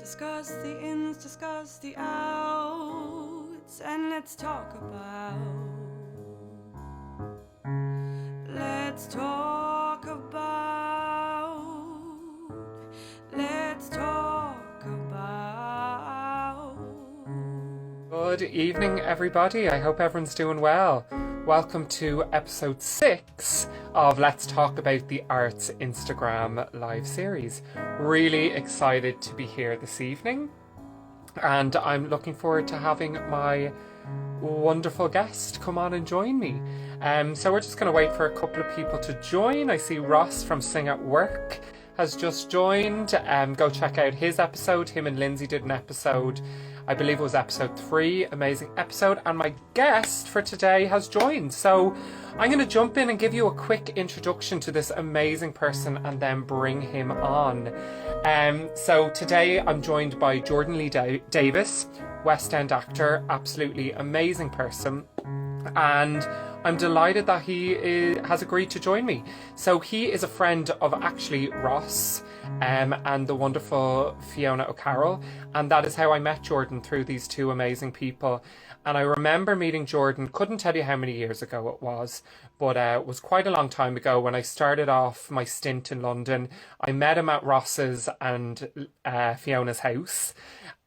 Discuss the ins, discuss the outs, and let's talk about. Let's talk about. Let's talk about. Good evening, everybody. I hope everyone's doing well. Welcome to episode 6 of Let's Talk About the Arts Instagram live series. Really excited to be here this evening, and I'm looking forward to having my wonderful guest come on and join me. So we're just going to wait for a couple of people to join. I see Ross from Sing at Work has just joined. Go check out his episode. Him and Lindsay did an episode. I believe it was episode 3, amazing episode, and my guest for today has joined. So I'm going to jump in and give you a quick introduction to this amazing person and then bring him on. So today I'm joined by Jordan Lee Davies, Westend actor, absolutely amazing person, and I'm delighted that he has agreed to join me. So he is a friend of actually Ross and the wonderful Fiona O'Carroll, and that is how I met Jordan, through these two amazing people. And I remember meeting Jordan, couldn't tell you how many years ago it was, but it was quite a long time ago when I started off my stint in London. I met him at Ross's and Fiona's house,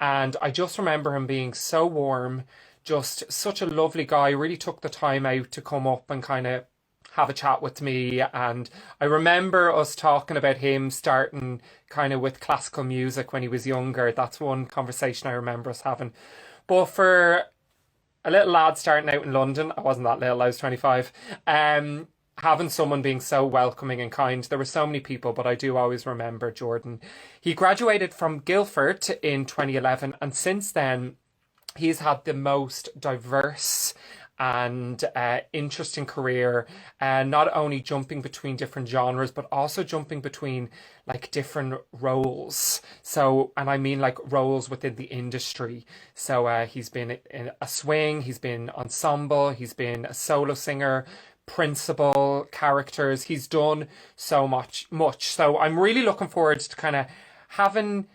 and I just remember him being so warm, just such a lovely guy, really took the time out to come up and kind of have a chat with me. And I remember us talking about him starting kind of with classical music when he was younger. That's one conversation I remember us having. But for a little lad starting out in London, I wasn't that little, I was 25, having someone being so welcoming and kind. There were so many people, but I do always remember Jordan. He graduated from Guildford in 2011, and since then he's had the most diverse and interesting career, and not only jumping between different genres, but also jumping between like different roles. So, and I mean like roles within the industry. So he's been in a swing, he's been ensemble, he's been a solo singer, principal characters. He's done so much. So I'm really looking forward to kind of having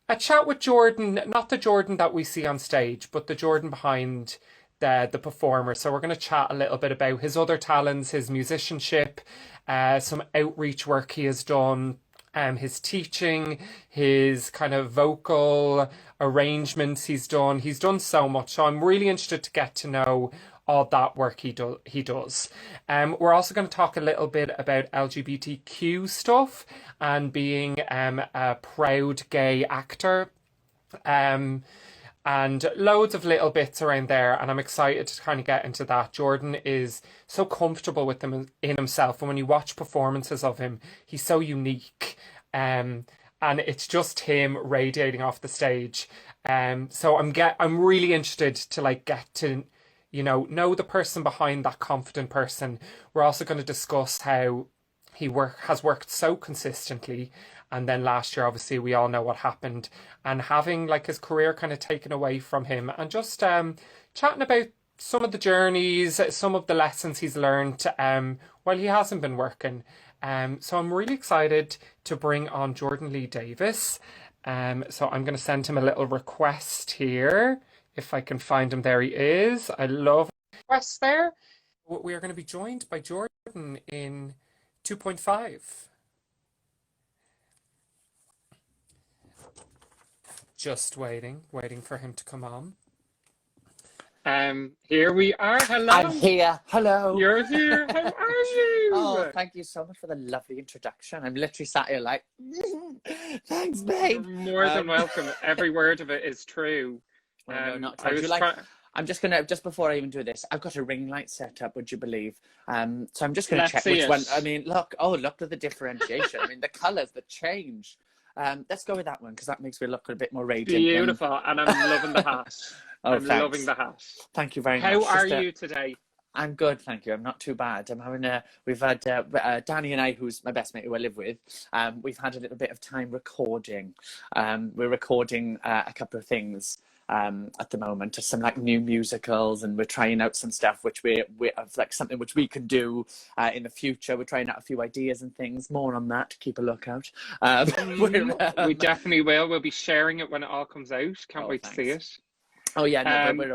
a chat with Jordan, not the Jordan that we see on stage, but the Jordan behind the performer. So we're going to chat a little bit about his other talents, his musicianship, some outreach work he has done, his teaching, his kind of vocal arrangements he's done. He's done so much. So I'm really interested to get to know all that work he does. We're also going to talk a little bit about LGBTQ stuff and being a proud gay actor, and loads of little bits around there, and I'm excited to kind of get into that. Jordan is so comfortable with them in himself, and when you watch performances of him, he's so unique, and it's just him radiating off the stage. So I'm really interested to like get to know the person behind that confident person. We're also going to discuss how he has worked so consistently, and then last year obviously we all know what happened, and having like his career kind of taken away from him, and just chatting about some of the journeys, some of the lessons he's learned while he hasn't been working. So I'm really excited to bring on Jordan Lee Davies. So I'm going to send him a little request here. If I can find him, there he is. I love requests there. We are going to be joined by Jordan in 2.5. Just waiting for him to come on. Here we are. Hello. I'm here. Hello. You're here. How are you? Oh, thank you so much for the lovely introduction. I'm literally sat here like, thanks, babe. You're more than welcome. Every word of it is true. No, not true. I'm just gonna, just before I even do this, I've got a ring light set up, would you believe? So I'm just gonna check which one. I mean, look at the differentiation. I mean, the colours, the change. Let's go with that one, because that makes me look a bit more radiant. Beautiful, and I'm loving the hat. I'm loving the hat. Thank you very much. How are you today? I'm good, thank you. I'm not too bad. I'm having we've had Danny and I, who's my best mate who I live with, we've had a little bit of time recording. We're recording a couple of things. at the moment, to some like new musicals, and we're trying out some stuff which we're like something which we can do in the future. We're trying out a few ideas and things. More on that. Keep a lookout. We definitely will. We'll be sharing it when it all comes out. Can't wait to see it. Oh yeah, no, we're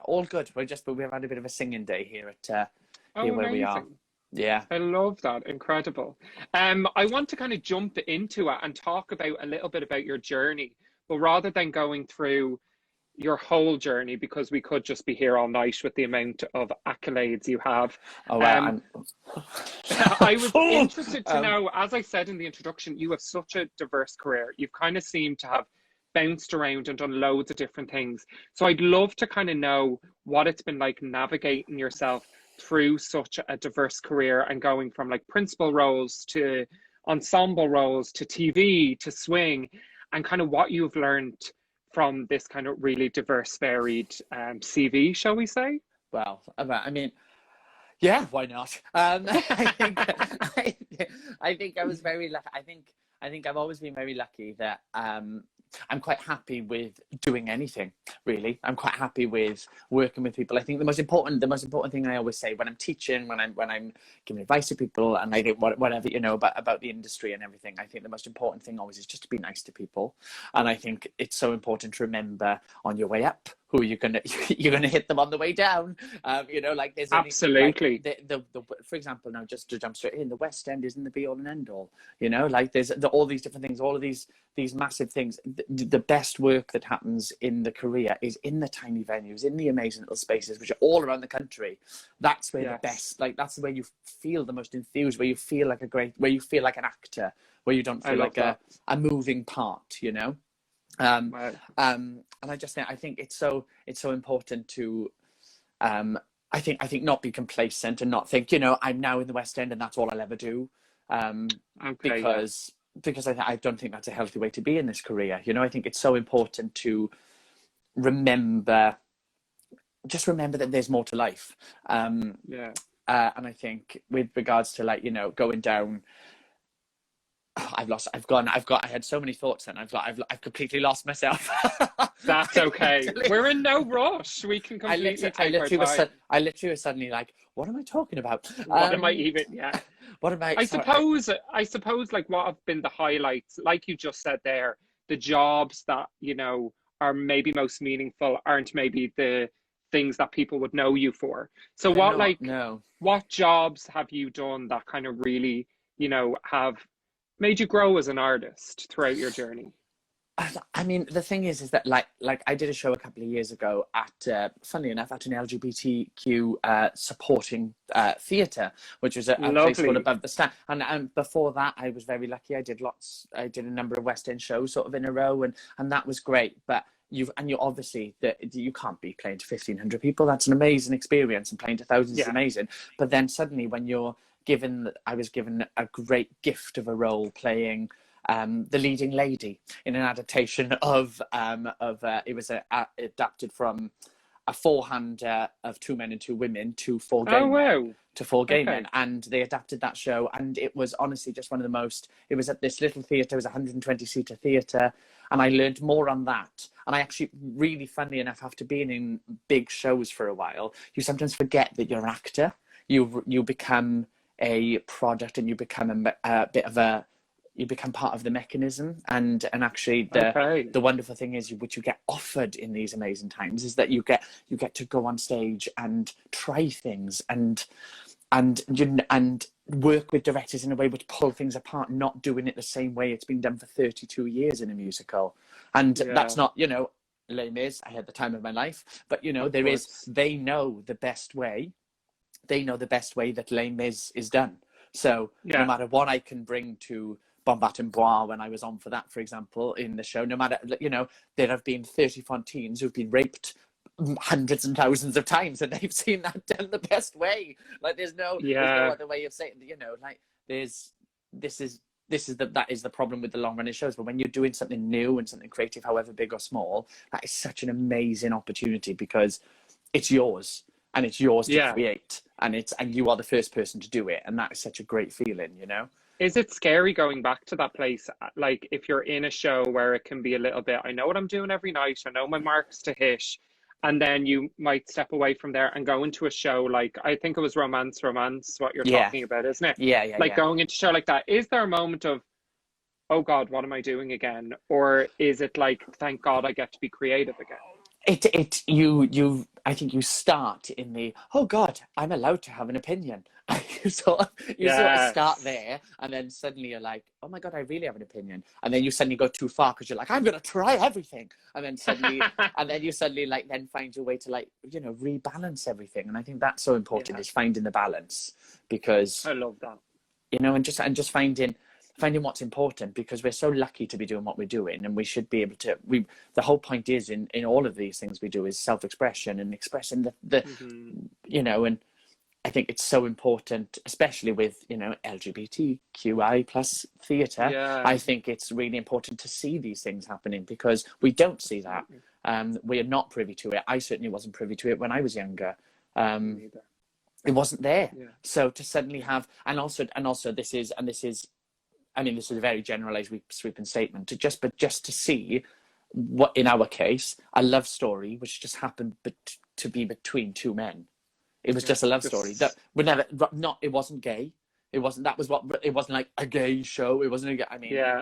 all good. We've had a bit of a singing day here at here where we are. Yeah, I love that. Incredible. I want to kind of jump into it and talk about a little bit about your journey, but rather than going through your whole journey, because we could just be here all night with the amount of accolades you have. Oh wow. I was interested to know, as I said in the introduction, you have such a diverse career. You've kind of seemed to have bounced around and done loads of different things. So I'd love to kind of know what it's been like navigating yourself through such a diverse career, and going from like principal roles to ensemble roles to TV to swing, and kind of what you've learned from this kind of really diverse, varied CV, shall we say? Well, I mean, yeah, why not? I think I was very lucky. I think I've always been very lucky that I'm quite happy with doing anything, really. I'm quite happy with working with people. I think the most important thing I always say when I'm teaching, when I'm giving advice to people, and I think whatever, you know, about the industry and everything, I think the most important thing always is just to be nice to people. And I think it's so important to remember on your way up who you're gonna hit them on the way down. You know, like there's absolutely like, the for example, now just to jump straight in, the West End isn't the be all and end all. You know, like there's all these different things, all of these massive things. The best work that happens in the career is in the tiny venues, in the amazing little spaces which are all around the country. That's where the best, like that's where you feel the most enthused, where you feel like where you feel like an actor, where you don't feel like a moving part. You know. And I think it's so important to I think not be complacent and not think, you know, I'm now in the West End and that's all I'll ever do, because I don't think that's a healthy way to be in this career. You know, I think it's so important to remember that there's more to life. And I think with regards to, like, you know, going down, I had so many thoughts and I've completely lost myself. That's okay. We're in no rush. We can completely take our time. I literally was suddenly like, what am I talking about? What am I even? Yeah. What am I? I suppose like what have been the highlights, like you just said there, the jobs that, you know, are maybe most meaningful aren't maybe the things that people would know you for. So what jobs have you done that kind of really, you know, have made you grow as an artist throughout your journey? I mean, the thing is that like I did a show a couple of years ago at, funnily enough, at an LGBTQ supporting theatre, which was a place called Above the Stand. And before that, I was very lucky. I did a number of West End shows sort of in a row, and that was great. But you obviously you can't be playing to 1,500 people. That's an amazing experience, and playing to thousands is amazing. But then suddenly, when I was given a great gift of a role playing the leading lady in an adaptation of it was adapted from a four-hander of Two Men and Two Women to Four Gay Men, and they adapted that show, and it was honestly just one of the most. It was at this little theatre, it was a 120-seater theatre, and I learned more on that. And I actually, really funnily enough, after being in big shows for a while, you sometimes forget that you're an actor. You become a product, and you become you become part of the mechanism, and actually the wonderful thing is, which you get offered in these amazing times, is that you get to go on stage and try things and work with directors in a way which pull things apart, not doing it the same way it's been done for 32 years in a musical. And that's not, you know, Les Mis, I had the time of my life, but you know, they know the best way that Les Mis is done. So no matter what I can bring to Bombat and Bois when I was on for that, for example, in the show, no matter, you know, there have been 30 Fontaines who've been raped hundreds and thousands of times, and they've seen that done the best way. Like there's no other way of saying, you know, like that is the problem with the long running shows. But when you're doing something new and something creative, however big or small, that is such an amazing opportunity, because it's yours, and it's yours to create, and you are the first person to do it, and that is such a great feeling, you know. Is it scary going back to that place? Like, if you're in a show where it can be a little bit, I know what I'm doing every night, I know my marks to hit, and then you might step away from there and go into a show like, I think it was romance, what you're talking about, isn't it? Like going into a show like that, is there a moment of, oh God, what am I doing again? Or is it like, thank God I get to be creative again? I think you start in the, oh God, I'm allowed to have an opinion. You sort of start there, and then suddenly you're like, oh my God, I really have an opinion. And then you suddenly go too far because you're like, I'm going to try everything. And then suddenly, like then find your way to like, rebalance everything. And I think that's so important, is finding the balance, because I love that. And just finding what's important, because we're so lucky to be doing what we're doing, and we should be able to, the whole point is in all of these things we do is self-expression and expressing the and I think it's so important, especially with LGBTQI plus theatre. I think it's really important to see these things happening, because we don't see that. We are not privy to it. I certainly wasn't privy to it when I was younger. It wasn't there. So to suddenly have, and also this is I mean, this is a very generalized sweeping statement, just to see what, in our case, a love story which just happened to be between two men. It was just a love story that would never, it wasn't gay. It wasn't like a gay show. It wasn't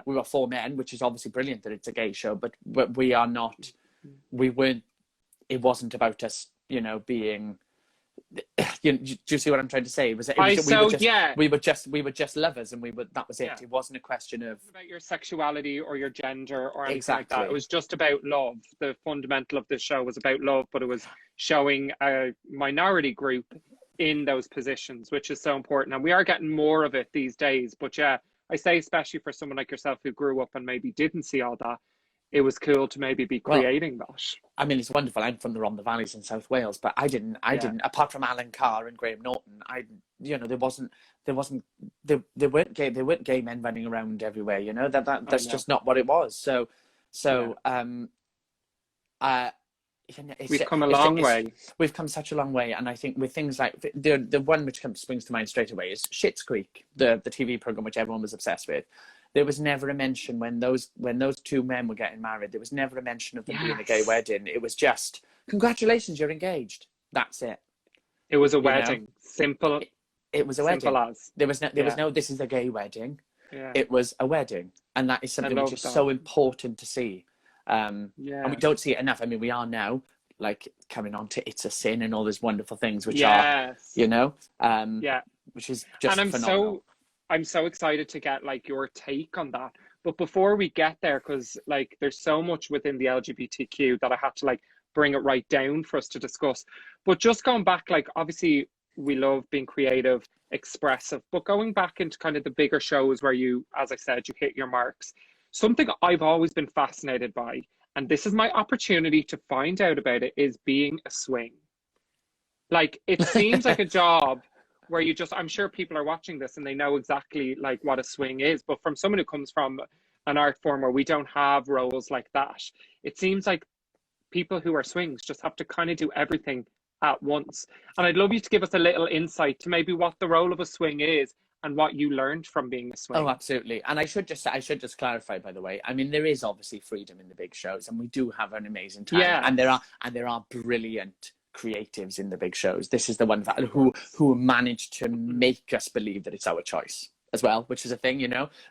we were four men, which is obviously brilliant that it's a gay show, but we are not, it wasn't about us, being, do you see what I'm trying to say? We were just lovers, and that was it. It wasn't a question of about your sexuality or your gender or anything like that. It was just about love. The fundamental of the show was about love, but it was showing a minority group in those positions, which is so important. And we are getting more of it these days. But I say, especially for someone like yourself who grew up and maybe didn't see all that, it was cool to maybe be creating that. I mean, it's wonderful. I'm from the Rhondda Valleys in South Wales, but I didn't, apart from Alan Carr and Graham Norton, there weren't gay men running around everywhere, that's just not what it was. We've come a long way. We've come such a long way, and I think with things like the one which springs to mind straight away is Schitt's Creek, the TV program which everyone was obsessed with. There was never a mention when those two men were getting married. There was never a mention of them being a gay wedding. It was just, congratulations, you're engaged. That's it. It was a wedding. Simple. It was a wedding. Simple as. There was no, this is a gay wedding. It was a wedding, and that is something which is so important to see. And we don't see it enough. I mean, we are now like coming on to It's a Sin and all those wonderful things, which are, which is just phenomenal. I'm so excited to get like your take on that. But before we get there, because like there's so much within the LGBTQ that I had to like bring it right down for us to discuss. But just going back, like obviously we love being creative, expressive, but going back into kind of the bigger shows where you, as I said, you hit your marks. Something I've always been fascinated by, and this is my opportunity to find out about it, is being a swing. Like it seems like a job where I'm sure people are watching this and they know exactly like what a swing is, but from someone who comes from an art form where we don't have roles like that, it seems like people who are swings just have to kind of do everything at once. And I'd love you to give us a little insight to maybe what the role of a swing is and what you learned from being a swing. Oh, absolutely. And I should just clarify, by the way, I mean, there is obviously freedom in the big shows, and we do have an amazing time. And there are brilliant creatives in the big shows. This is the one who managed to make us believe that it's our choice as well, which is a thing,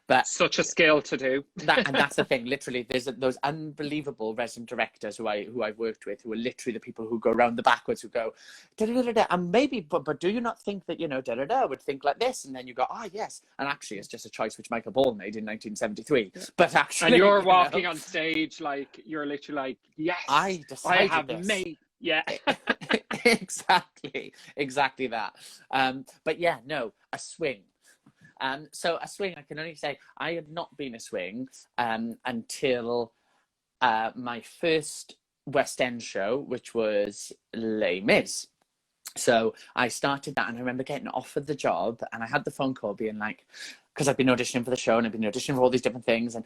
but such a skill to do and that's the thing. Literally, there's those unbelievable resident directors who I've worked with, who are literally the people who go around the backwards, who go da da da da, and maybe but do you not think that da da da would think like this, and then you go yes, and actually it's just a choice which Michael Ball made in 1973. But actually, and you're walking on stage like you're literally like, yes, I have this. Made exactly that. But a swing. So a swing, I can only say I had not been a swing until my first Westend show, which was Les Mis. So I started that, and I remember getting offered the job, and I had the phone call being like, because I've been auditioning for the show and I've been auditioning for all these different things and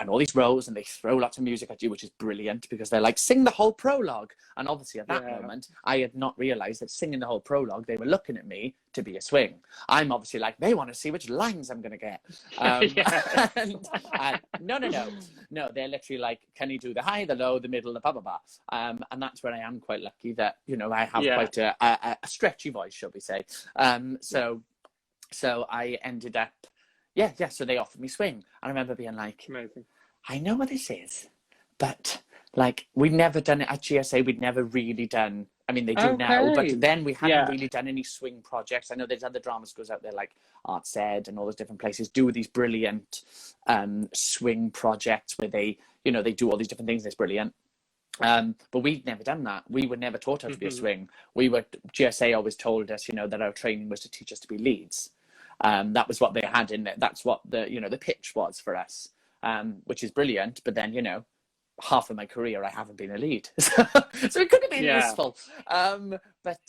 all these roles, and they throw lots of music at you, which is brilliant because they're like, sing the whole prologue. And obviously at that moment, I had not realised that singing the whole prologue, they were looking at me to be a swing. I'm obviously like, they want to see which lines I'm going to get. No, they're literally like, can you do the high, the low, the middle, the blah, blah, blah. And that's where I am quite lucky that, you know, I have quite a stretchy voice, shall we say. So I ended up, so they offered me swing. And I remember being like, amazing. I know what this is, but like, we'd never done it at GSA. We'd never really done, I mean, they do now, but then we hadn't really done any swing projects. I know there's other drama schools out there like Arts Ed and all those different places do these brilliant swing projects where they, you know, they do all these different things. It's brilliant. But we'd never done that. We were never taught how to be a swing. GSA always told us, you know, that our training was to teach us to be leads. That was what they had in there. That's what the, you know, the pitch was for us, which is brilliant. But then, you know, half of my career, I haven't been a lead. So it could have been useful. But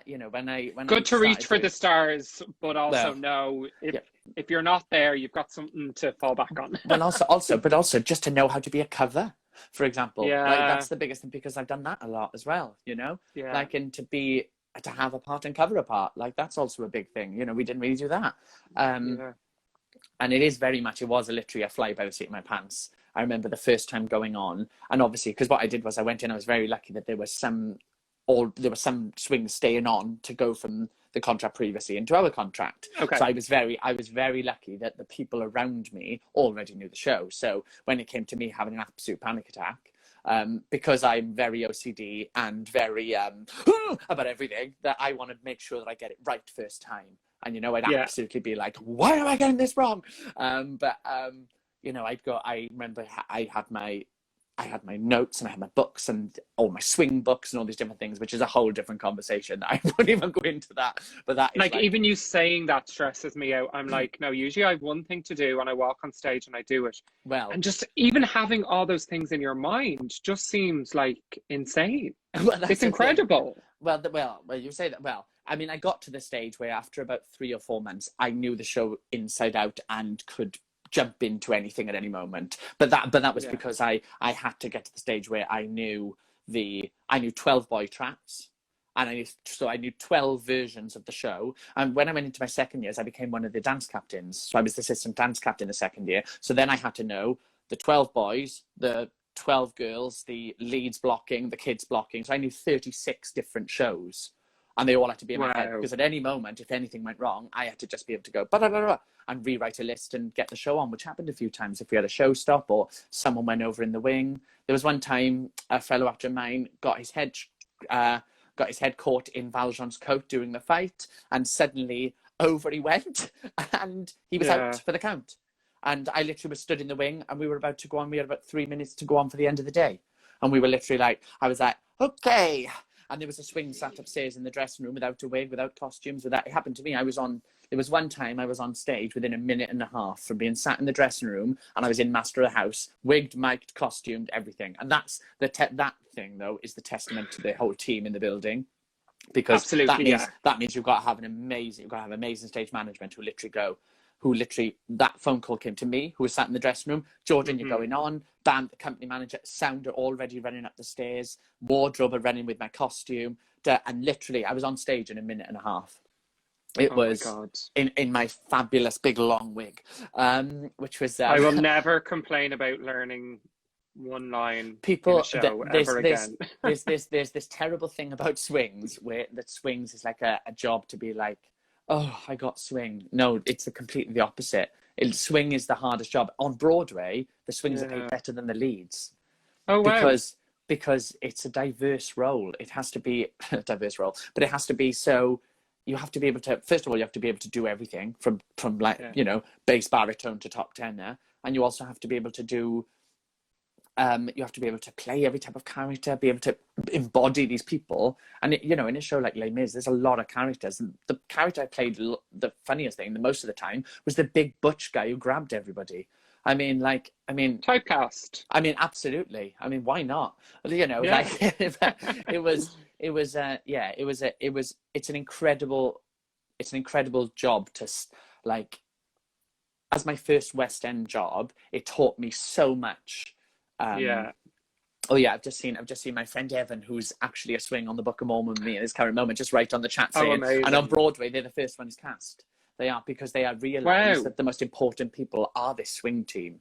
you know, when good to reach for the stars, but also if you're not there, you've got something to fall back on. Well, also just to know how to be a cover, for example. Like, that's the biggest thing, because I've done that a lot as well, you know, like, and to have a part and cover a part, like, that's also a big thing. You know, we didn't really do that. And it is very much, it was literally a fly by the seat of my pants. I remember the first time going on, and obviously, because what I did was I went in, I was very lucky that there was some swings staying on to go from the contract previously into our contract. So I was very lucky that the people around me already knew the show. So when it came to me having an absolute panic attack, because I'm very OCD and very about everything, that I want to make sure that I get it right first time. And, you know, I'd absolutely be like, why am I getting this wrong? You know, I remember I had my notes and I had my books and all my swing books and all these different things, which is a whole different conversation. I won't even go into that. But that is like even you saying that stresses me out. I'm like, no, usually I have one thing to do and I walk on stage and I do it. Well, and just even having all those things in your mind just seems like insane. Well, it's incredible. Well, you say that. Well, I mean, I got to the stage where after about 3 or 4 months, I knew the show inside out and could jump into anything at any moment. But that was because I had to get to the stage where I knew 12 boy tracks, and I knew 12 versions of the show. And when I went into my second years, I became one of the dance captains. So I was the assistant dance captain the second year. So then I had to know the 12 boys, the 12 girls, the leads blocking, the kids blocking. So I knew 36 different shows. And they all had to be in my head, because at any moment, if anything went wrong, I had to just be able to go blah, blah, blah, blah, and rewrite a list and get the show on, which happened a few times if we had a show stop or someone went over in the wing. There was one time a fellow actor of mine got his head caught in Valjean's coat during the fight, and suddenly over he went, and he was out for the count. And I literally was stood in the wing, and we were about to go on. We had about 3 minutes to go on for the end of the day. And we were literally like, I was like, okay. And there was a swing sat upstairs in the dressing room without a wig, without costumes, it happened to me. There was one time I was on stage within a minute and a half from being sat in the dressing room, and I was in Master of the House, wigged, mic'd, costumed, everything. And that's that thing, though, is the testament to the whole team in the building. Because that means you've got to have amazing stage management who literally, that phone call came to me, who was sat in the dressing room. Jordan, you're going on. Bam, the company manager, sound are already running up the stairs. Wardrobe are running with my costume. And literally, I was on stage in a minute and a half. It was in my fabulous big long wig, which was... I will never complain about learning one line in a show ever again. There's this terrible thing about swings, where that swings is like a job to be like, oh, I got swing. No, it's completely the opposite. Swing is the hardest job. On Broadway, the swings are paid better than the leads. Oh, wow. Because it's a diverse role. It has to be a diverse role, but it has to be so... You have to be able to... First of all, you have to be able to do everything from you know, bass baritone to top tenor. And you also have to be able to do... you have to be able to play every type of character, be able to embody these people. And, you know, in a show like Les Mis, there's a lot of characters. And the character I played, the funniest thing, the most of the time, was the big butch guy who grabbed everybody. Typecast. I mean, absolutely. I mean, why not? You know, it's an incredible job like, as my first West End job, it taught me so much. Oh yeah, I've just seen my friend Evan, who's actually a swing on the Book of Mormon with me at this current moment, just right on the chat saying, and on Broadway, they're the first ones cast. They are, because they have realised that the most important people are this swing team,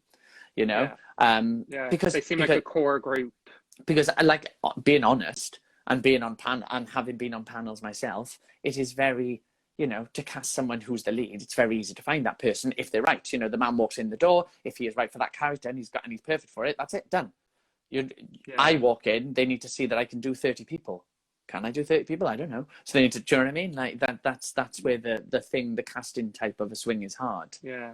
you know? Because they seem like a core group. Because I like being honest and being on and having been on panels myself, it is very, you know, to cast someone who's the lead, it's very easy to find that person if they're right. You know, the man walks in the door, if he is right for that character and he's perfect for it, that's it, done. I walk in, they need to see that I can do 30 people. Can I do 30 people? I don't know. So they need to, do you know what I mean? Like that's where the casting type of a swing is hard. Yeah.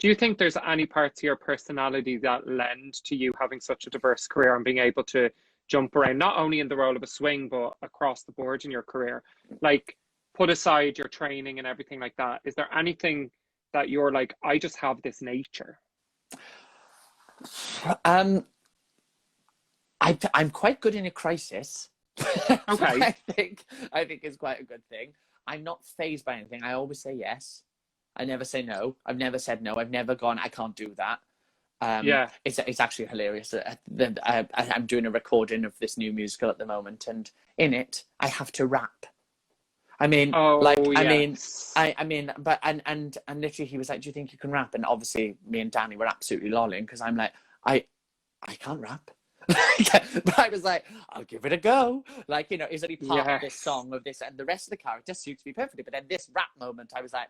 Do you think there's any parts of your personality that lend to you having such a diverse career and being able to jump around, not only in the role of a swing, but across the board in your career? Like, put aside your training and everything like that, is there anything that you're like, I just have this nature? I'm quite good in a crisis. Okay. I think it's quite a good thing. I'm not fazed by anything. I always say yes. I never say no. I've never said no. I've never gone, I can't do that. It's actually hilarious. I'm doing a recording of this new musical at the moment, and in it, I have to rap. I mean, but literally he was like, do you think you can rap? And obviously me and Danny were absolutely lolling, because I'm like, I can't rap. But I was like, I'll give it a go. Like, you know, is only part of this song of this, and the rest of the character suits me perfectly. But then this rap moment, I was like,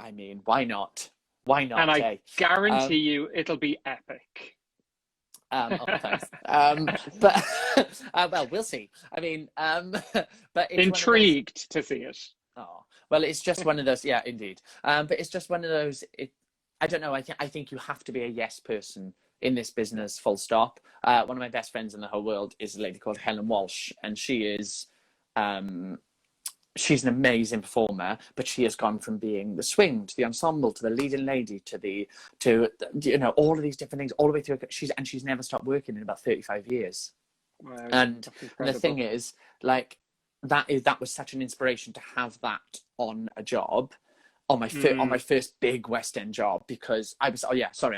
I mean, why not? Why not? And I guarantee you it'll be epic. Thanks. But well, we'll see. I mean, but it's intrigued to see it. Oh, well, it's just one of those. Yeah, indeed. But it's just one of those. I don't know. I think you have to be a yes person in this business, full stop. One of my best friends in the whole world is a lady called Helen Walsh, and she is she's an amazing performer, but she has gone from being the swing to the ensemble to the leading lady to you know, all of these different things all the way through. She's never stopped working in about 35 years. Wow, and the thing is, like, that was such an inspiration to have that on a job, on my first big West End job, because I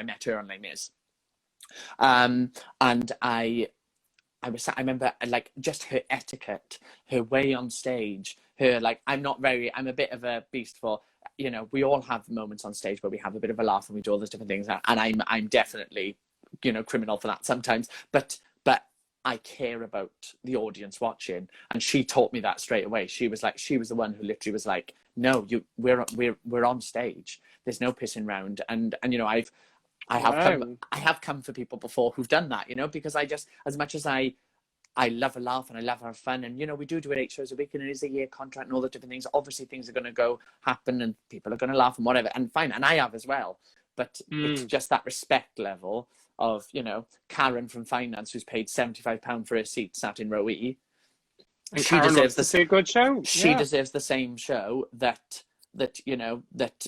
met her on Les Mis. And I remember, like, just her etiquette, her way on stage, her, like, I'm a bit of a beast for, you know, we all have moments on stage where we have a bit of a laugh and we do all those different things, and I'm definitely, you know, criminal for that sometimes, but I care about the audience watching, and she taught me that straight away. She was the one who literally was like, no, we're on stage, there's no pissing round, and you know, I have come for people before who've done that, you know, because I just, as much as I love a laugh and I love have fun, and, you know, we do 8 shows a week and it is a year contract and all the different things. Obviously things are going to happen and people are going to laugh and whatever, and fine, and I have as well. But it's just that respect level of, you know, Karen from finance, who's paid £75 for her seat, sat in row E. And she deserves to see a good show. She deserves the same show that you know, that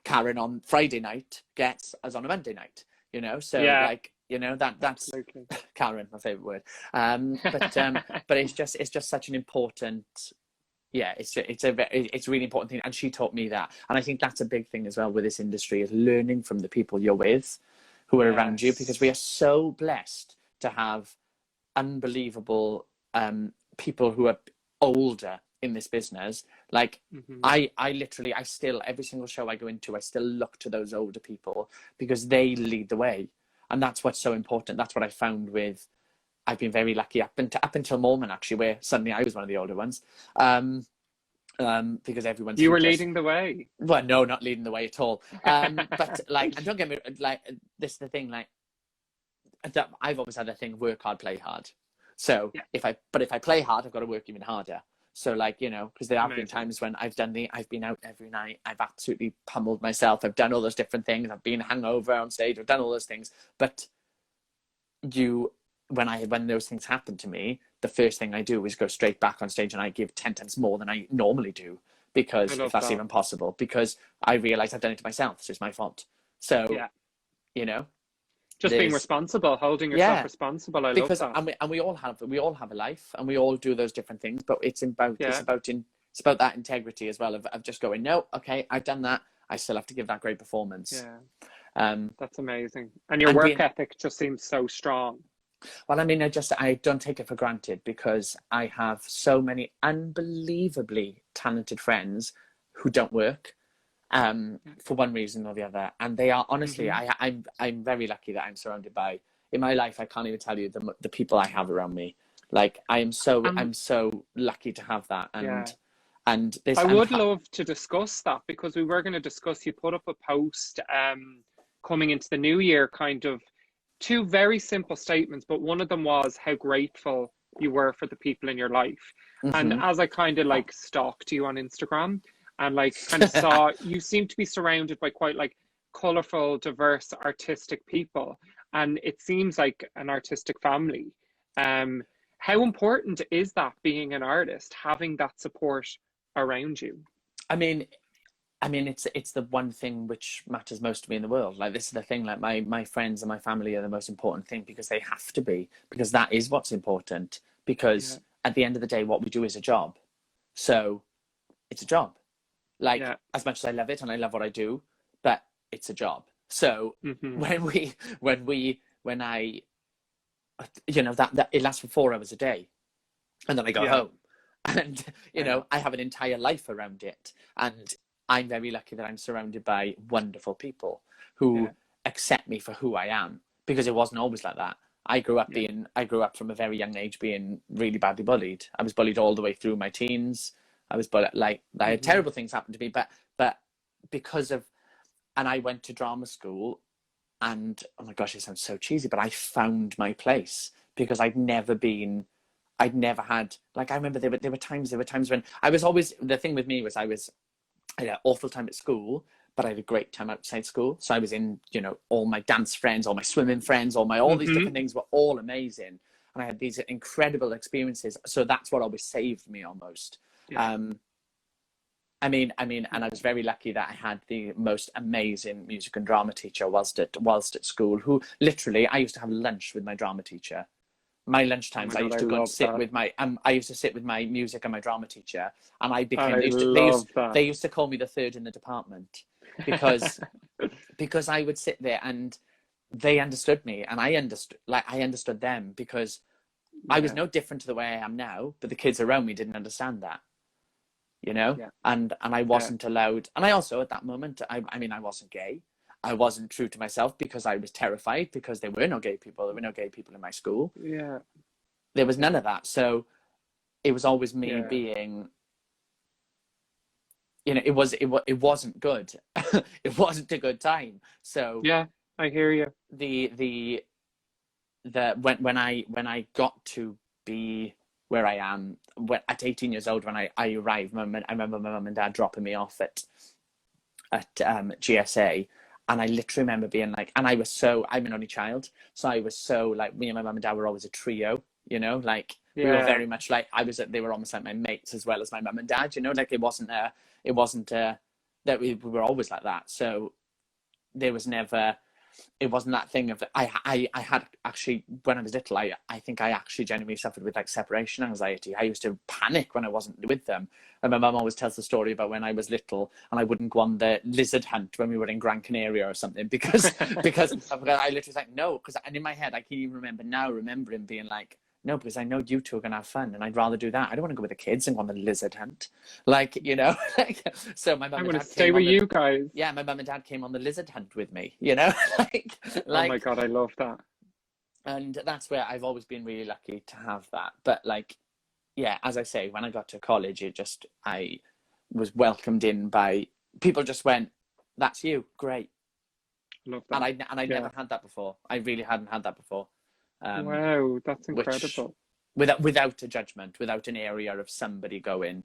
Karen on Friday night gets as on a Monday night, you know. So like, you know, that's absolutely. Karen, my favorite word. But it's just such an important, it's a really important thing, and she taught me that. And I think that's a big thing as well with this industry, is learning from the people you're with, who are around you, because we are so blessed to have unbelievable people who are older in this business. Like, I literally, I still, every single show I go into, I still look to those older people, because they lead the way, and that's what's so important. That's what I found with, I've been very lucky up until Mormon, actually, where suddenly I was one of the older ones, because everyone's, you were leading the way. Well, no, not leading the way at all. But like, and don't get me, like, this is the thing, like, I've always had a thing, work hard, play hard. So if I play hard, I've got to work even harder. So, like, you know, because there have been times when I've been out every night, I've absolutely pummeled myself, I've done all those different things, I've been hungover on stage, I've done all those things. But when those things happen to me, the first thing I do is go straight back on stage, and I give 10 times more than I normally do, because if that's even possible, because I realize I've done it to myself, so it's my fault. So, you know, just being responsible, holding yourself responsible. I love that. And we all have a life, and we all do those different things, but it's about that integrity as well, of just going, no, okay, I've done that, I still have to give that great performance. That's amazing. And your work ethic just seems so strong. Well, I mean, I don't take it for granted, because I have so many unbelievably talented friends who don't work for one reason or the other. And they are, honestly, I'm very lucky that I'm surrounded by, in my life, I can't even tell you the people I have around me. Like, I'm so lucky to have that. And I would love to discuss that, because we were going to discuss, you put up a post coming into the new year, kind of two very simple statements, but one of them was how grateful you were for the people in your life. And as I kind of like stalked you on Instagram and like kind of saw, you seem to be surrounded by quite like colorful, diverse, artistic people. And it seems like an artistic family. How important is that, being an artist, having that support around you? I mean, it's the one thing which matters most to me in the world. Like, this is the thing, like my friends and my family are the most important thing, because they have to be, because that is what's important. Because at the end of the day, what we do is a job. So it's a job. Like, as much as I love it and I love what I do, but it's a job. So when I, you know, that it lasts for 4 hours a day, and then I go home, and you know, I have an entire life around it. And I'm very lucky that I'm surrounded by wonderful people who accept me for who I am, because it wasn't always like that. I grew up from a very young age being really badly bullied. I was bullied all the way through my teens. I was bullied, like, I had terrible things happen to me, but because of, and I went to drama school, and oh my gosh, it sounds so cheesy, but I found my place, because I'd never had, like, I remember there were times when I was always, the thing with me was I had an awful time at school, but I had a great time outside school. So I was in, you know, all my dance friends, all my swimming friends, all these different things were all amazing. And I had these incredible experiences. So that's what always saved me almost. I mean, and I was very lucky that I had the most amazing music and drama teacher whilst at school, who literally, I used to have lunch with my drama teacher. My lunchtimes, I used to go and sit with my, I used to sit with my music and my drama teacher, and I became, they used to call me the third in the department, because because I would sit there and they understood me, and I understood them, because I was no different to the way I am now, but the kids around me didn't understand that, you know, and I wasn't allowed, and I also, at that moment, I mean, I wasn't gay. I wasn't true to myself, because I was terrified, because there were no gay people. There were no gay people in my school. There was none of that. So it was always me being, you know, it wasn't good. It wasn't a good time. So I hear you. When I got to be where I am, at 18 years old, when I arrived, I remember my mum and dad dropping me off at GSA. And I literally remember being like, and I'm an only child. So I was so like, me and my mum and dad were always a trio, you know, like we were very much like, they were almost like my mates as well as my mum and dad, you know, like it wasn't that we were always like that. So there was never, it wasn't that thing of, I had actually, when I was little, I think I actually genuinely suffered with like separation anxiety. I used to panic when I wasn't with them. And my mum always tells the story about when I was little and I wouldn't go on the lizard hunt when we were in Gran Canaria or something, because I literally was like, no, and in my head, I can even remember now, remembering being like, no, because I know you two are going to have fun and I'd rather do that. I don't want to go with the kids and go on the lizard hunt. Like, you know, so my mum and dad want to stay with you guys. Yeah, my mum and dad came on the lizard hunt with me, you know, like, oh my God, I love that. And that's where I've always been really lucky to have that. But like, yeah, as I say, when I got to college, I was welcomed in by people. Just went, that's you, great. Love that. And I never had that before. I really hadn't had that before. Wow, that's incredible. Without a judgment, without an area of somebody going,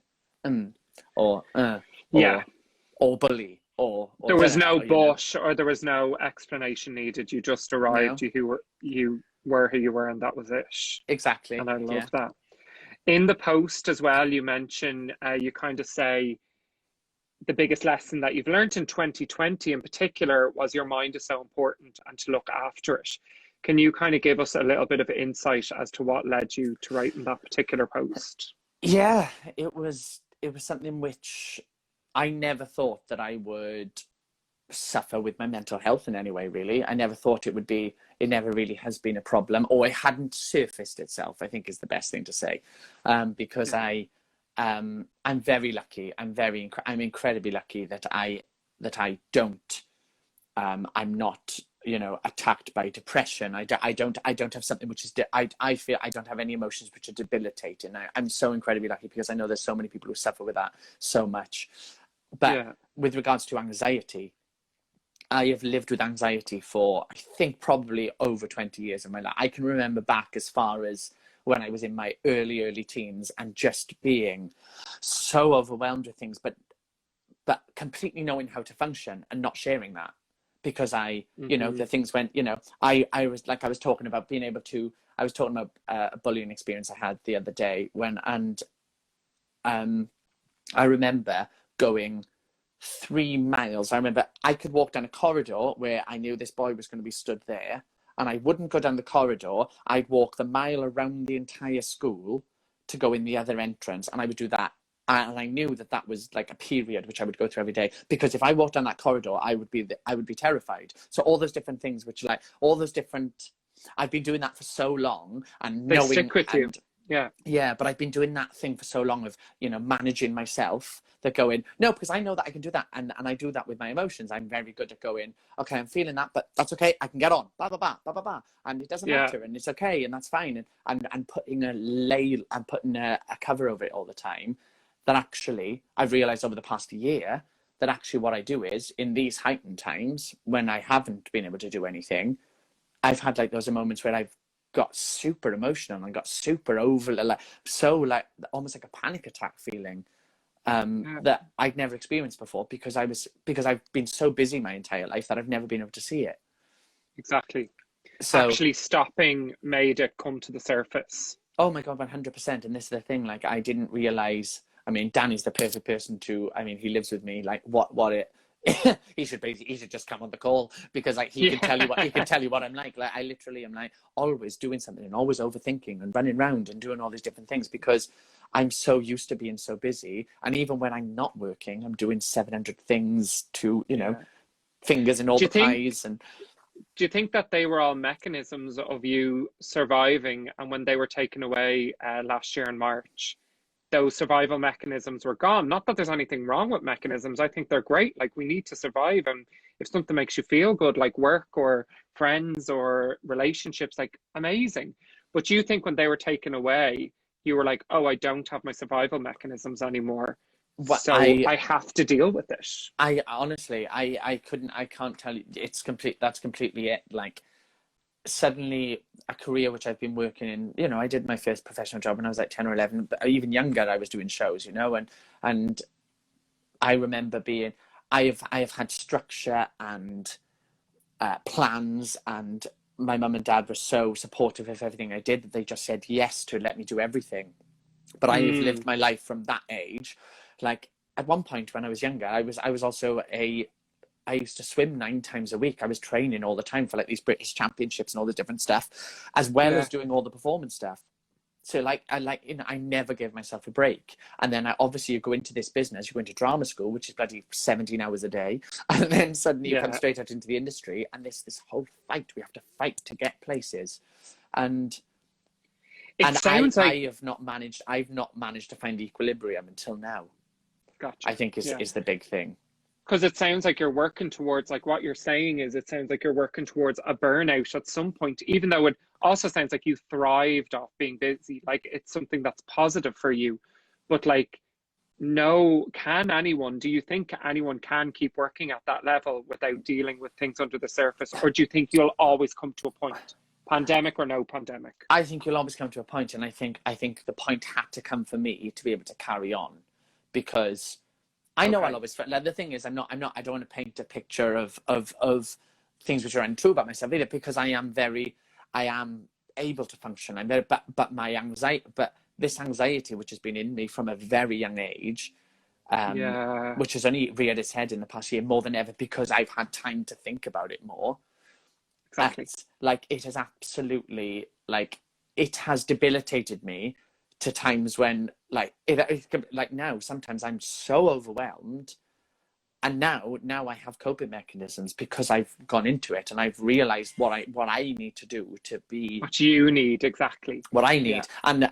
or bully, or there was no bush, or there was no explanation needed. You just arrived. No. You were who you were, and that was it. Exactly. And I love that. In the post as well, you mention, you kind of say, the biggest lesson that you've learned in 2020 in particular was your mind is so important and to look after it. Can you kind of give us a little bit of insight as to what led you to writing that particular post? Yeah, it was something which I never thought that I would suffer with my mental health in any way, really. I never thought it would be, it never really has been a problem, or it hadn't surfaced itself, I think is the best thing to say. Because I'm very lucky. I'm incredibly lucky that I don't, I'm not, you know, attacked by depression. I don't have something which is, I feel I don't have any emotions which are debilitating. I'm so incredibly lucky, because I know there's so many people who suffer with that so much. But with regards to anxiety, I have lived with anxiety for, I think, probably over 20 years of my life. I can remember back as far as when I was in my early teens, and just being so overwhelmed with things, but completely knowing how to function and not sharing that. Because you know, the things went, you know, I was like, I was talking about being able to, I was talking about a bullying experience I had the other day I remember going 3 miles. I remember I could walk down a corridor where I knew this boy was going to be stood there, and I wouldn't go down the corridor. I'd walk the mile around the entire school to go in the other entrance, and I would do that. And I knew that that was like a period which I would go through every day, because if I walked down that corridor, I would be terrified. So all those different things, which like all those different, I've been doing that for so long, and they stick with you. Yeah, but I've been doing that thing for so long of, you know, managing myself, that going, no, because I know that I can do that. And I do that with my emotions. I'm very good at going, okay, I'm feeling that, but that's okay. I can get on, blah, blah, blah, blah, blah, blah. And it doesn't matter, and it's okay, and that's fine. And putting a cover over it all the time, that actually I've realized over the past year that actually what I do is, in these heightened times when I haven't been able to do anything, I've had like those moments where I've got super emotional and got super over, like almost like a panic attack feeling, that I'd never experienced before, because I've been so busy my entire life that I've never been able to see it. Exactly. So actually stopping made it come to the surface. Oh my God, 100%. And this is the thing, like, I didn't realize, I mean, Danny's the perfect person to, I mean, he lives with me, like he should just come on the call, because like he can tell you what I'm like I literally am like always doing something and always overthinking and running around and doing all these different things, because I'm so used to being so busy. And even when I'm not working, I'm doing 700 things to, you know, fingers in all the pies. And do you think that they were all mechanisms of you surviving, and when they were taken away last year in March, those survival mechanisms were gone? Not that there's anything wrong with mechanisms. I think they're great. Like, we need to survive. And if something makes you feel good, like work or friends or relationships, like, amazing. But do you think when they were taken away, you were like, oh, I don't have my survival mechanisms anymore, so I have to deal with it? I honestly, I can't tell you. That's completely it. Like, suddenly a career which I've been working in, you know, I did my first professional job when I was like 10 or 11, but even younger, I was doing shows, you know, and I remember I have had structure and plans, and my mum and dad were so supportive of everything I did that they just said yes to let me do everything. But I have lived my life from that age. Like, at one point when I was younger, I was also I used to swim 9 times a week. I was training all the time for like these British championships and all this different stuff, as well as doing all the performance stuff. So I never gave myself a break. And then obviously you go into this business, you go into drama school, which is bloody 17 hours a day. And then suddenly you come straight out into the industry, and this whole fight, we have to fight to get places. And I've not managed to find equilibrium until now. Gotcha. I think is the big thing. Because it sounds like you're working towards, like, what you're saying is, it sounds like you're working towards a burnout at some point, even though it also sounds like you thrived off being busy. Like, it's something that's positive for you. But like, do you think anyone can keep working at that level without dealing with things under the surface? Or do you think you'll always come to a point, pandemic or no pandemic? I think you'll always come to a point, and I think the point had to come for me to be able to carry on, because I know I'll always, like, the thing is, I don't want to paint a picture of things which are untrue about myself either, because I am able to function. But this anxiety, which has been in me from a very young age, which has only reared its head in the past year more than ever, because I've had time to think about it more. Exactly. Like, it has absolutely, like, it has debilitated me to times when, like, like now, sometimes I'm so overwhelmed, now I have coping mechanisms because I've gone into it and I've realized what I need to do to be what you need, exactly what I need. And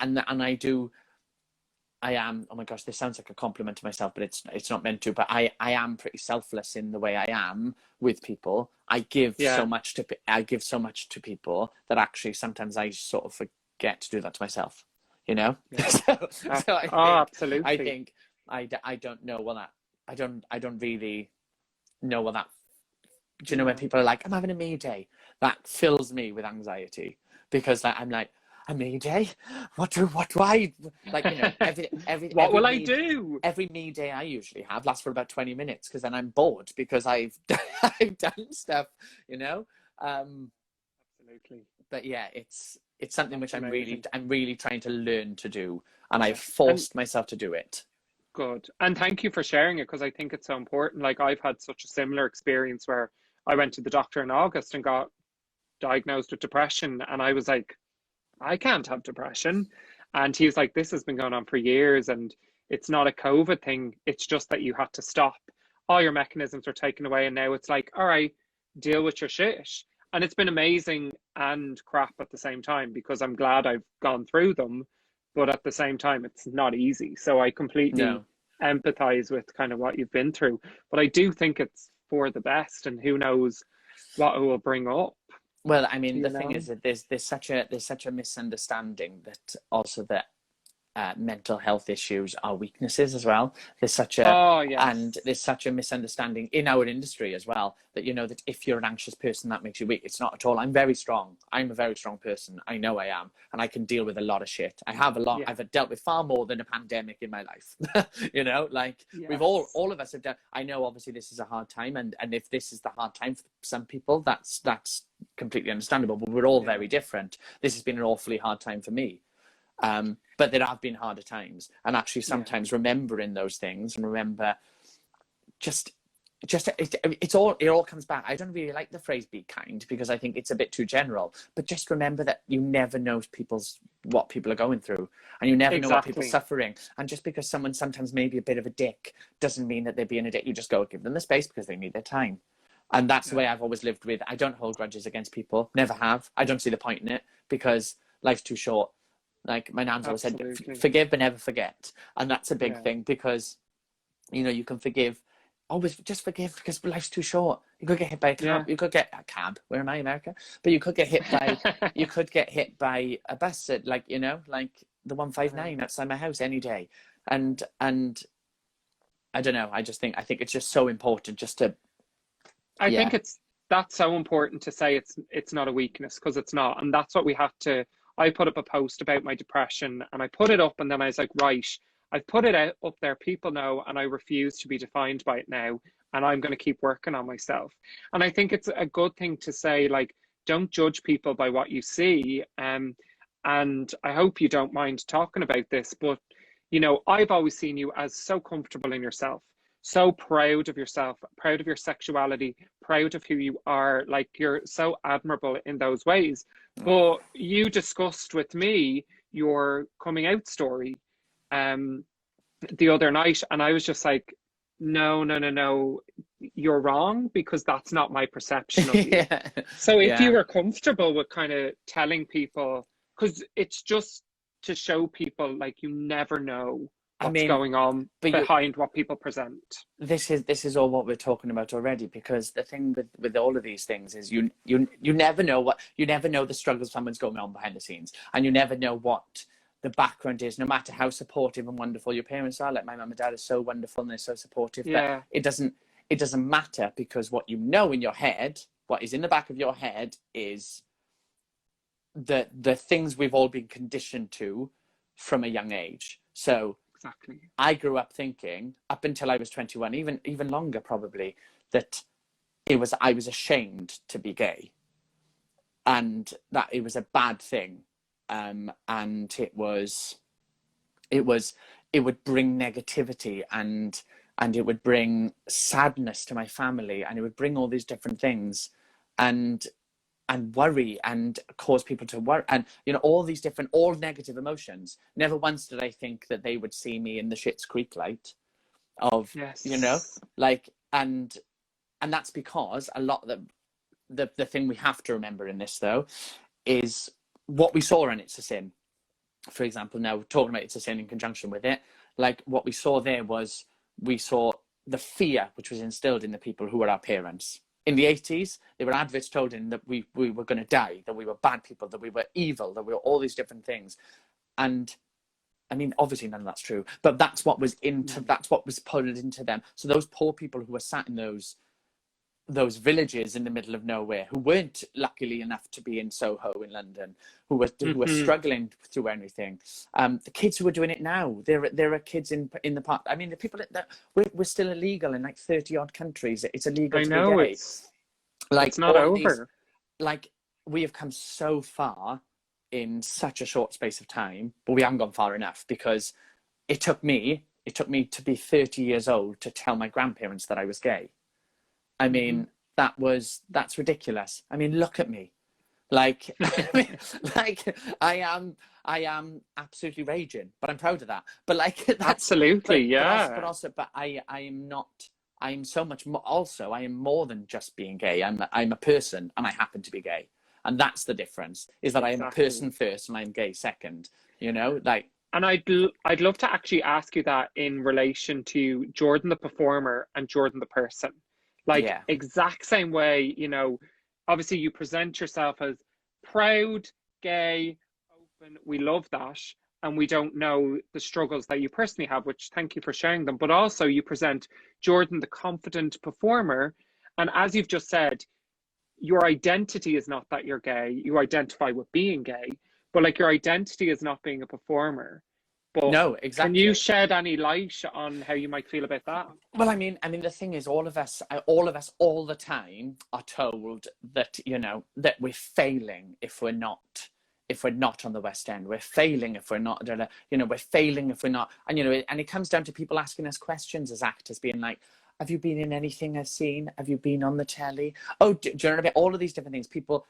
I am, oh my gosh, this sounds like a compliment to myself, but it's not meant to, but I am pretty selfless in the way I am with people. I give so much to people that actually sometimes I sort of forget to do that to myself, you know? Yeah. So Absolutely. I think I don't know what that, I don't really know what that, do you know when people are like, I'm having a me day? That fills me with anxiety because I'm like, a me day? What do I like? You know, what will I do? Every me day I usually have lasts for about 20 minutes because then I'm bored because I've done stuff, you know. Absolutely. But yeah, it's something which I'm really trying to learn to do, and I've forced myself to do it. Good, and thank you for sharing it because I think it's so important. Like I've had such a similar experience where I went to the doctor in August and got diagnosed with depression, and I was like, I can't have depression. And he was like, this has been going on for years and it's not a COVID thing. It's just that you had to stop. All your mechanisms were taken away. And now it's like, all right, deal with your shit. And it's been amazing and crap at the same time because I'm glad I've gone through them. But at the same time, it's not easy. So I completely empathize with kind of what you've been through. But I do think it's for the best, and who knows what it will bring up. Well, I mean, the thing is that there's such a misunderstanding that also that mental health issues are weaknesses as well. There's such a and there's such a misunderstanding in our industry as well that, you know, that if you're an anxious person that makes you weak. It's not at all. I'm very strong. I'm a very strong person. I know I am, and I can deal with a lot of shit. I have a lot. I've dealt with far more than a pandemic in my life. You know, like we've all of us have done. I know obviously this is a hard time, and if this is the hard time for some people, that's completely understandable. But we're all very different. This has been an awfully hard time for me. But there have been harder times, and actually sometimes remembering those things and remember it all comes back. I don't really like the phrase be kind because I think it's a bit too general, but just remember that you never know what people are going through, and you never know what people are suffering. And just because someone sometimes may be a bit of a dick doesn't mean that they're being a dick. You just go give them the space because they need their time. And that's the way I've always lived with. I don't hold grudges against people. Never have. I don't see the point in it because life's too short. Like my nan's always said, forgive but never forget. And that's a big thing because, you know, you can forgive. Always just forgive because life's too short. You could get hit by a cab. You could get a cab. Where am I, America? But you could get hit by a bus at, like, you know, like the 159 outside my house any day. And I don't know. I think it's just so important just to. I think that's so important to say it's not a weakness, because it's not. And that's what we have to. I put up a post about my depression and I put it up, and then I was like, right, I've put it up there, people know, and I refuse to be defined by it now, and I'm going to keep working on myself. And I think it's a good thing to say, like, don't judge people by what you see. And I hope you don't mind talking about this, but, you know, I've always seen you as so comfortable in yourself, so proud of yourself, proud of your sexuality, proud of who you are. Like, you're so admirable in those ways. But you discussed with me your coming out story the other night, and I was just like, no, you're wrong, because that's not my perception of you. So if you were comfortable with kind of telling people, because it's just to show people, like, you never know what's going on behind what people present. This is all what we're talking about already, because the thing with all of these things is you never know the struggles someone's going on behind the scenes, and you never know what the background is, no matter how supportive and wonderful your parents are. Like, my mum and dad are so wonderful and they're so supportive that it doesn't matter, because what you know in your head, what is in the back of your head, is the things we've all been conditioned to from a young age. So I grew up thinking, up until I was 21, even longer probably, that I was ashamed to be gay, and that it was a bad thing, and it would bring negativity, and it would bring sadness to my family, and it would bring all these different things, and worry, and cause people to worry, and, you know, all negative emotions. Never once did I think that they would see me in the Schitt's Creek light of, you know, like, and that's because a lot of the thing we have to remember in this, though, is what we saw in It's a Sin. For example, now talking about It's a Sin in conjunction with it, like what we saw there was, we saw the fear which was instilled in the people who were our parents. In the 80s, there were adverts told in that we were going to die, that we were bad people, that we were evil, that we were all these different things. And I mean, obviously none of that's true, but that's what was put into them. So those poor people who were sat in those villages in the middle of nowhere, who weren't luckily enough to be in Soho in London, who were struggling through anything. The kids who are doing it now, there are kids in the park. I mean, the people that we're still illegal in like 30 odd countries. It's illegal to be gay. It's not over. Like, we have come so far in such a short space of time, but we haven't gone far enough, because it took me to be 30 years old to tell my grandparents that I was gay. I mean, that's ridiculous. I mean, look at me. Like, I am absolutely raging, but I'm proud of that. But like, that's, absolutely, yeah. But I am not. I am so much more. Also, I am more than just being gay. I'm a person, and I happen to be gay, and that's the difference. Is that I am a person first, and I'm gay second. You know, like. And I'd love to actually ask you that in relation to Jordan the performer and Jordan the person. Like, exact same way, you know, obviously you present yourself as proud, gay, open. We love that. And we don't know the struggles that you personally have, which thank you for sharing them. But also you present Jordan, the confident performer. And as you've just said, your identity is not that you're gay. You identify with being gay. But like, your identity is not being a performer. But no, exactly. Can you shed any light on how you might feel about that? Well, I mean, the thing is, all of us all the time are told that, you know, that we're failing if we're not on the West End. We're failing if we're not, you know, we're failing if we're not. And, you know, and it comes down to people asking us questions as actors, being like, have you been in anything I've seen? Have you been on the telly? Oh, do you know about all of these different things? People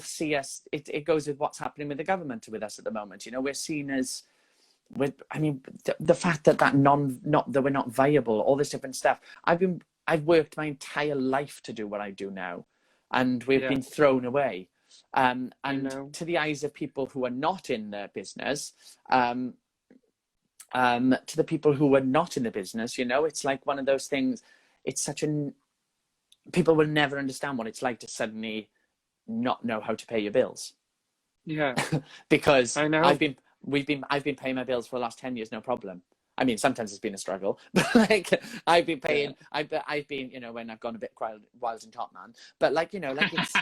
see us. It goes with what's happening with the government with us at the moment. You know, we're seen as, I mean, the fact that we're not viable, all this different stuff. I've worked my entire life to do what I do now, and we've been thrown away. And to the eyes of people who are not in the business, to the people who are not in the business, you know, it's like one of those things. It's people will never understand what it's like to suddenly not know how to pay your bills. Yeah, because I know. I've been paying my bills for the last 10 years, no problem. I mean, sometimes it's been a struggle, but like, I've been paying, I've been, you know, when I've gone a bit wild in Top Man, but like, you know, like it's,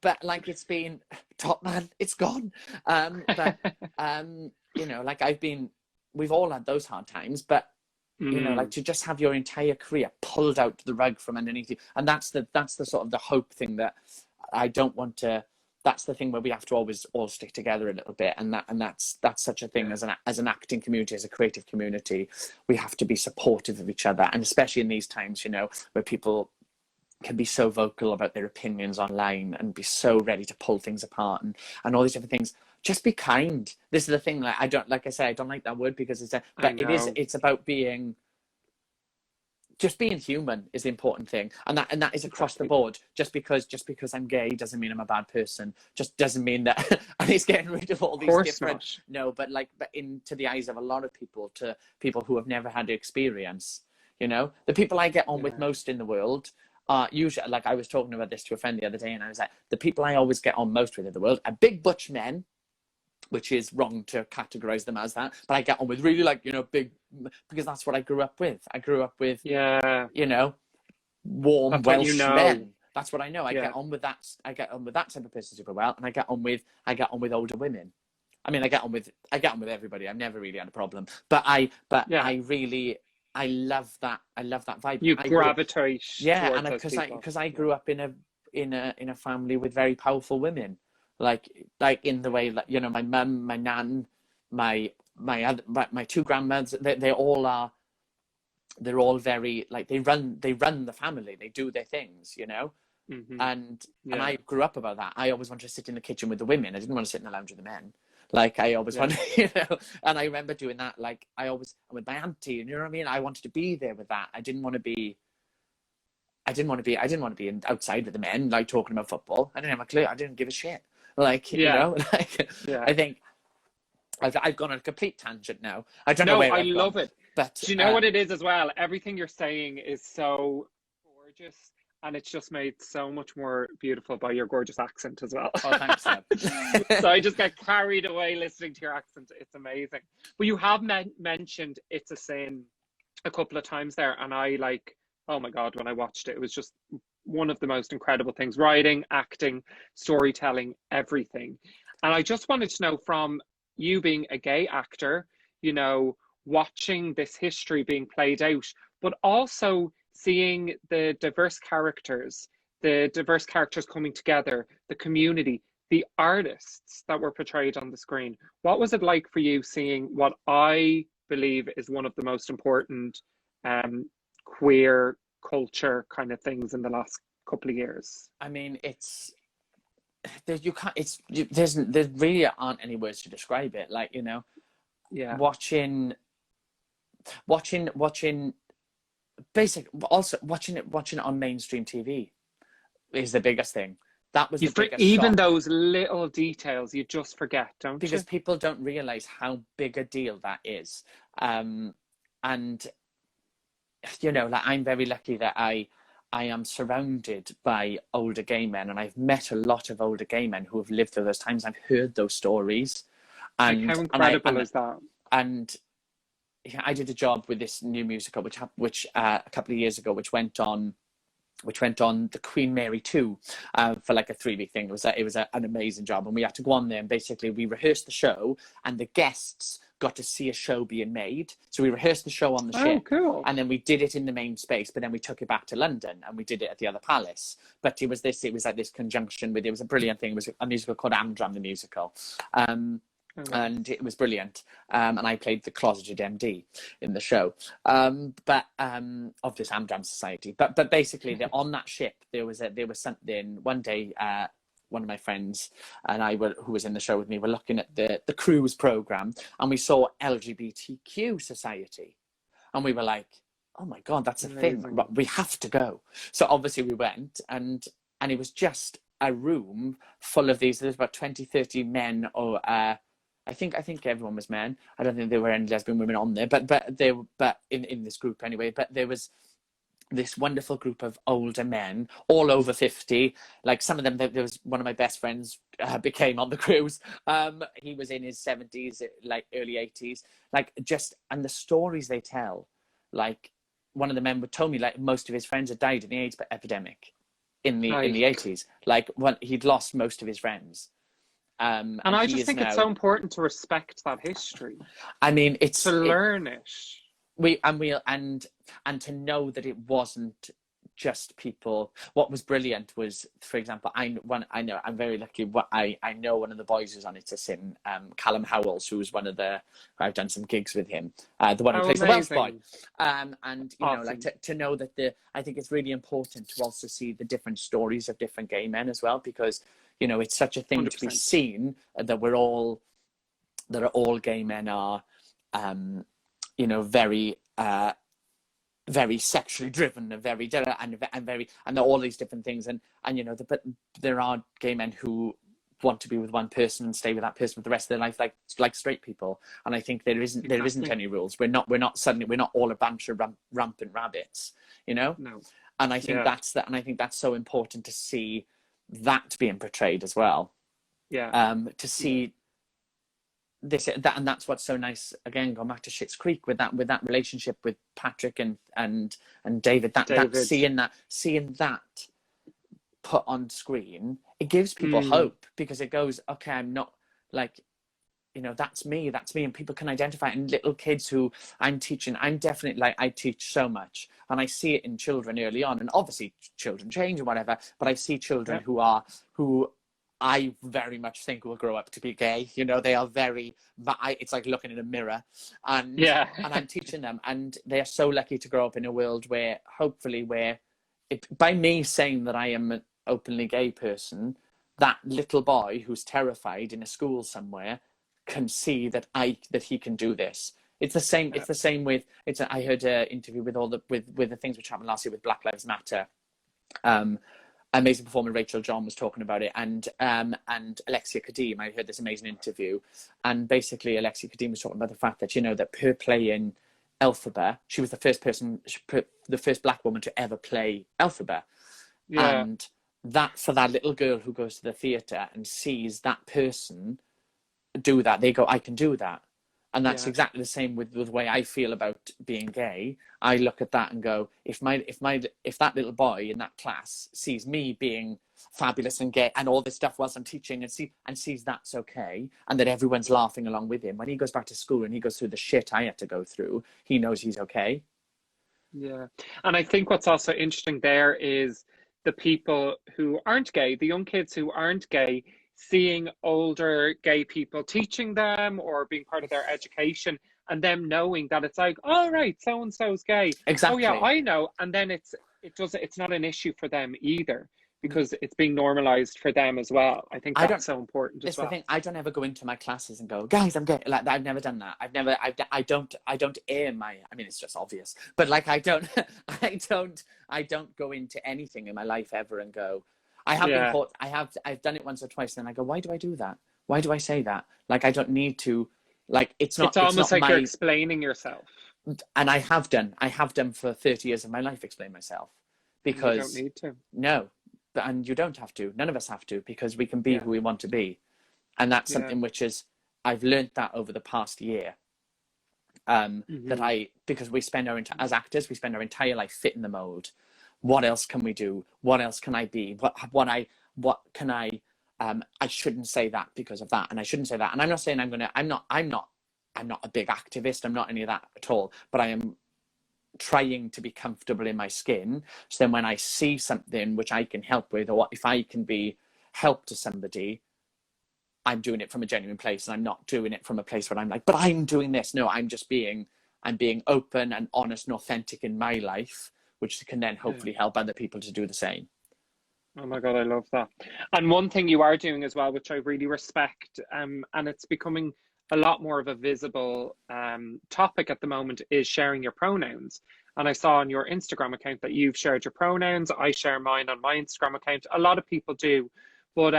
but like, it's been Top Man, it's gone. You know, like we've all had those hard times, but you know, like, to just have your entire career pulled out the rug from underneath you. And that's the sort of the hope thing that I don't want to. That's the thing where we have to always all stick together a little bit, and that's such a thing as an acting community, as a creative community. We have to be supportive of each other, and especially in these times, you know, where people can be so vocal about their opinions online and be so ready to pull things apart and all these different things. Just be kind. This is the thing. Like, I don't like that word because it's about being. Just being human is the important thing, and that is across the board. Just because I'm gay doesn't mean I'm a bad person. Just doesn't mean that. And it's getting rid of all these different. No, but into the eyes of a lot of people, to people who have never had the experience. You know, the people I get on with most in the world are usually, like, I was talking about this to a friend the other day, and I was like, the people I always get on most with in the world are big butch men, which is wrong to categorize them as that, but I get on with really, like, you know, big, because that's what I grew up with. I grew up with, you know, warm Welsh men. That's what I know. I get on with that. I get on with that type of person super well, and I get on with older women. I mean, I get on with everybody. I've never really had a problem, but I love that. I love that vibe. You gravitate. And because I grew up in a family with very powerful women. Like in the way, like, you know, my mum, my nan, my two grandmothers, they're all very, like, they run the family, they do their things, you know. And I grew up about that. I always wanted to sit in the kitchen with the women. I didn't want to sit in the lounge with the men. Like, I always wanted, you know. And I remember doing that. Like, I always with my auntie, and you know what I mean. I wanted to be there with that. I didn't want to be. I didn't want to be outside with the men, like talking about football. I didn't have a clue. I didn't give a shit. Like, you know, like, I think I've gone on a complete tangent now. I don't know where I love gone, it. but do you know what it is as well? Everything you're saying is so gorgeous, and it's just made so much more beautiful by your gorgeous accent as well. Oh, thanks, Seb. So I just get carried away listening to your accent. It's amazing. But you have mentioned It's a Sin a couple of times there, and I like, oh my God, when I watched it, it was just one of the most incredible things. Writing, acting, storytelling, everything. And I just wanted to know, from you being a gay actor, you know, watching this history being played out, but also seeing the diverse characters coming together, the community, the artists that were portrayed on the screen. What was it like for you seeing what I believe is one of the most important queer culture kind of things in the last couple of years? I mean, there really aren't any words to describe it. Like, you know, watching also watching it on mainstream TV is the biggest thing. That was the biggest even shock. Those little details you just forget, don't you? Because people don't realize how big a deal that is. And you know, like, I'm very lucky that I am surrounded by older gay men, and I've met a lot of older gay men who have lived through those times. I've heard those stories. And like, how incredible is that? And I did a job with this new musical, which a couple of years ago, which went on the Queen Mary 2 for like a 3-week thing. It was an amazing job, and we had to go on there, and basically we rehearsed the show, and the guests got to see a show being made. So we rehearsed the show on the ship, cool. And then we did it in the main space, but then we took it back to London and we did it at the other palace. But it was like this conjunction with, it was a brilliant thing. It was a musical called Amdram the Musical. And it was brilliant. And I played the closeted MD in the show, of this Amdram Society. But basically, on that ship, there was something. One day, one of my friends and I who was in the show with me, were looking at the cruise program, and we saw LGBTQ Society, and we were like, oh my God, that's a thing. We have to go. So obviously we went, and it was just a room full of these. There's about 20, 30 men, or I think everyone was men. I don't think there were any lesbian women on there, but in this group anyway. But there was this wonderful group of older men, all over 50. Like, some of them, there was one of my best friends became on the cruise. He was in his 70s, like early 80s. Like, and the stories they tell. Like, one of the men told me, like, most of his friends had died in the AIDS epidemic in the 80s. Like, he'd lost most of his friends. And I just think it's so important to respect that history. I mean, it's to learn it. And to know that it wasn't just people. What was brilliant was, for example, I'm very lucky. I know one of the boys who's on It's a Sin, Callum Howells, who's one of I've done some gigs with him, the one who plays the Welsh boy. And you know, like, to know that I think it's really important to also see the different stories of different gay men as well, because, you know, it's such a thing 100%. To be seen that all gay men are, you know, very very sexually driven and very and all these different things, and you know, but there are gay men who want to be with one person and stay with that person for the rest of their life, like straight people. And I think there isn't any rules. We're not all a bunch of rampant rabbits, you know. No. And I think that's so important to see that being portrayed as well. Yeah. To see and that's what's so nice, again, going back to Schitt's Creek, with that relationship with Patrick and David, seeing that put on screen, it gives people hope, because it goes, okay, I'm not, like, you know, that's me, and people can identify. And little kids who I'm teaching, I'm definitely, like, I teach so much, and I see it in children early on, and obviously children change and whatever, but I see children who I very much think will grow up to be gay. You know, they are it's like looking in a mirror, and I'm teaching them, and they are so lucky to grow up in a world where, hopefully, by me saying that I am an openly gay person, that little boy who's terrified in a school somewhere can see that he can do this. It's the same. It's the same with. I heard an interview with with the things which happened last year with Black Lives Matter, Amazing performer Rachel John was talking about it, and Alexia Kadim. I heard this amazing interview, and basically Alexia Kadim was talking about the fact that, you know, that her playing Elphaba, she was the first black woman to ever play Elphaba, and that for that little girl who goes to the theatre and sees that person do that, they go, I can do that. And that's exactly the same with the way I feel about being gay. I look at that and go, if that little boy in that class sees me being fabulous and gay and all this stuff whilst I'm teaching, and sees that's okay, and that everyone's laughing along with him, when he goes back to school and he goes through the shit I had to go through, he knows he's okay. Yeah. And I think what's also interesting there is the people who aren't gay, the young kids who aren't gay, seeing older gay people teaching them or being part of their education, and them knowing that it's like, all right, so and so's gay. Exactly. Oh yeah, I know. And then it's not an issue for them either, because it's being normalized for them as well. I think that's so important as well. The thing, I don't ever go into my classes and go, guys, I'm gay. Like, I've never done that. I don't air my, I mean, it's just obvious, but like, I don't go into anything in my life ever and go, I have been caught, I've done it once or twice, and I go, why do I do that? Why do I say that? Like, I don't need to, like, it's almost like you're explaining yourself. And I have done for 30 years of my life, explain myself, because you don't need to. No, and you don't have to. None of us have to, because we can be who we want to be. And that's something which is, I've learned that over the past year. Because we spend as actors, we spend our entire life fitting the mold. What else can we do? What else can I be? What can I, I shouldn't say that because of that. And I shouldn't say that. And I'm not saying I'm not a big activist. I'm not any of that at all, but I am trying to be comfortable in my skin. So then when I see something which I can help with, or if I can be help to somebody, I'm doing it from a genuine place, and I'm not doing it from a place where I'm like, but I'm doing this. No, I'm being open and honest and authentic in my life, which can then hopefully help other people to do the same. Oh my God, I love that. And one thing you are doing as well, which I really respect, and it's becoming a lot more of a visible topic at the moment, is sharing your pronouns. And I saw on your Instagram account that you've shared your pronouns. I share mine on my Instagram account. A lot of people do. But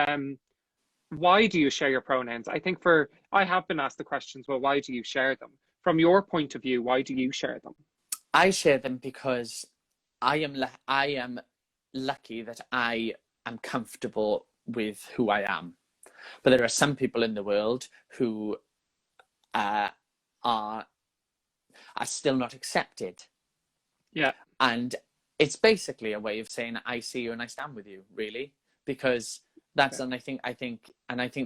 why do you share your pronouns? I think I have been asked the questions, well, why do you share them? From your point of view, why do you share them? I share them because I am lucky that I am comfortable with who I am. But there are some people in the world who are still not accepted. Yeah. And it's basically a way of saying, I see you and I stand with you, really, because that's, and I think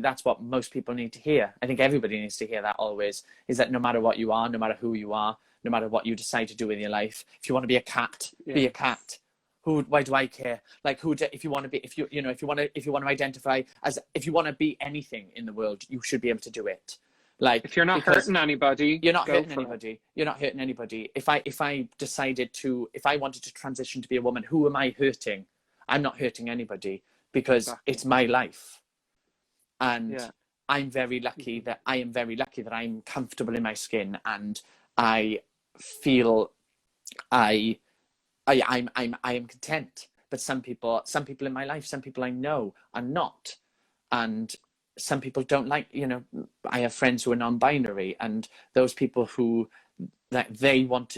that's what most people need to hear. I think everybody needs to hear that always, is that no matter what you are, no matter who you are, no matter what you decide to do in your life, if you want to be a cat, be a cat. Why do I care? Like, if you want to identify as, if you want to be anything in the world, you should be able to do it. Like, if you're not hurting anybody, you're not hurting anybody. You're not hurting anybody. If I wanted to transition to be a woman, who am I hurting? I'm not hurting anybody, because it's my life. And I'm very lucky that I'm comfortable in my skin, and I feel I am content. But some people in my life, some people I know are not. And some people don't like, I have friends who are non-binary, and those people who they don't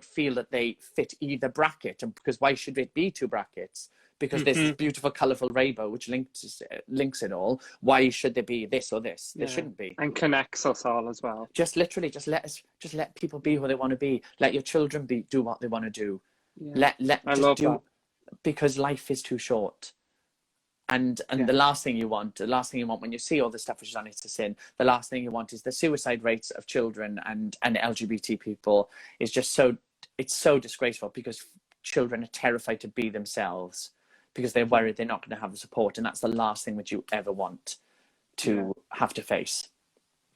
feel that they fit either bracket. And because why should it be two brackets? Because there's this beautiful, colourful rainbow which links it all. Why should there be this or this? There shouldn't be. And connects us all as well. Just let people be who they want to be. Let your children do what they want to do. Yeah. I love that. Because life is too short. And the last thing you want when you see all the stuff which is on It's a Sin, the last thing you want is the suicide rates of children and LGBT people is just it's so disgraceful, because children are terrified to be themselves, because they're worried they're not going to have the support, and that's the last thing that you ever want to have to face.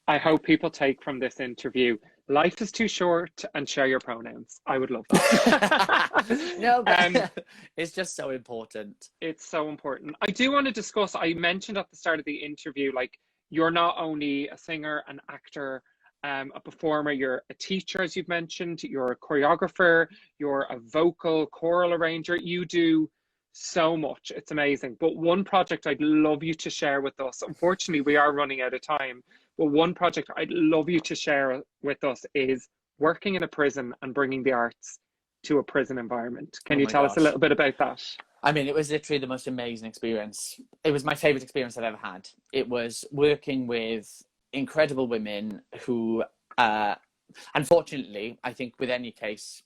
I hope people take from this interview, life is too short, and share your pronouns. I would love that. No, but it's just so important. It's so important. I do want to discuss, I mentioned at the start of the interview, like, you're not only a singer, an actor, a performer, you're a teacher, as you've mentioned, you're a choreographer, you're a vocal choral arranger. You do so much. It's amazing. But one project I'd love you to share with us, unfortunately, we are running out of time, but one project I'd love you to share with us is working in a prison and bringing the arts to a prison environment. Can you tell us a little bit about that? I mean, it was literally the most amazing experience. It was my favorite experience I've ever had. It was working with incredible women who, unfortunately, I think with any case,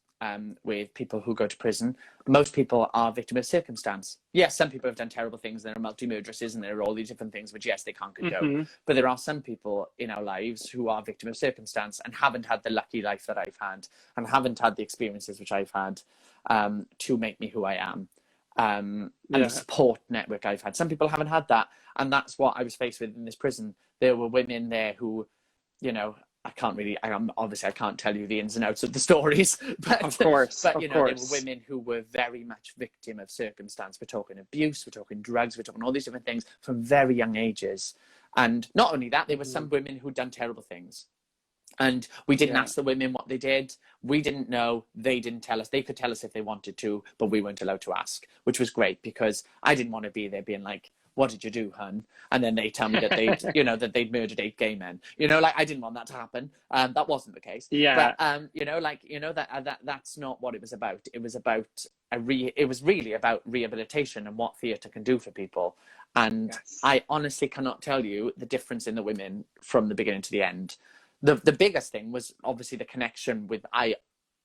with people who go to prison, most people are victim of circumstance. Yes, some people have done terrible things. There are multi-murderesses and there are all these different things, which yes, they can't condone. But there are some people in our lives who are victim of circumstance and haven't had the lucky life that I've had and haven't had the experiences which I've had to make me who I am. And the support network I've had. Some people haven't had that. And that's what I was faced with in this prison. There were women there who, you know, I can't tell you the ins and outs of the stories, but of course, there were women who were very much victim of circumstance. We're talking abuse, we're talking drugs, we're talking all these different things from very young ages. And not only that, there were some women who'd done terrible things. And we didn't ask the women what they did. We didn't know. They didn't tell us. They could tell us if they wanted to, but we weren't allowed to ask, which was great because I didn't want to be there being like, what did you do, hun? And then they tell me that they'd murdered 8 gay men. Like I didn't want that to happen. That wasn't the case. Yeah. But that's not what it was about. It was about it was really about rehabilitation and what theatre can do for people. And I honestly cannot tell you the difference in the women from the beginning to the end. The biggest thing was obviously the connection with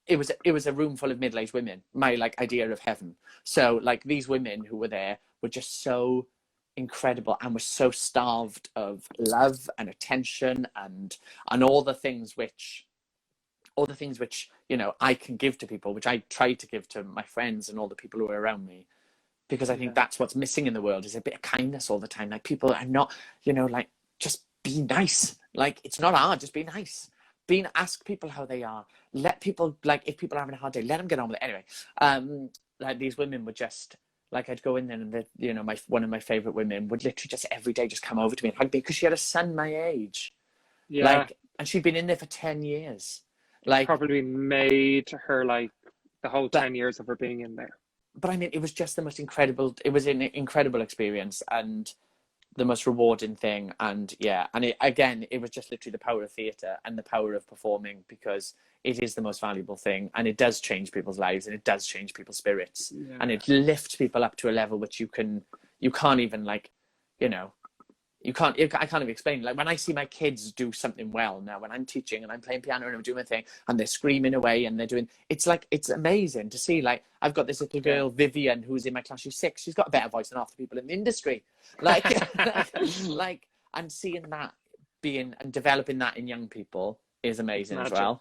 it was a room full of middle-aged women, my idea of heaven. So these women who were there were just so incredible and were so starved of love and attention and all the things which I can give to people, which I try to give to my friends and all the people who are around me, because I think that's what's missing in the world is a bit of kindness all the time. People are not, just be nice. It's not hard, just be nice. Ask people how they are. Let people, if people are having a hard day, let them get on with it. Anyway, these women were just, I'd go in there and one of my favourite women would literally just every day just come over to me and hug me because she had a son my age. Yeah. And she'd been in there for 10 years. Probably made her, the whole 10 years of her being in there. But I mean, it was just the most incredible, it was an incredible experience and the most rewarding thing. And it was just literally the power of theatre and the power of performing, because it is the most valuable thing and it does change people's lives and it does change people's spirits and it lifts people up to a level which you can't even I can't even explain. When I see my kids do something well now, when I'm teaching and I'm playing piano and I'm doing my thing and they're screaming away and they're doing, it's amazing to see. I've got this little girl, Vivian, who's in my class. She's 6. She's got a better voice than half the people in the industry. And seeing that and developing that in young people is amazing as well.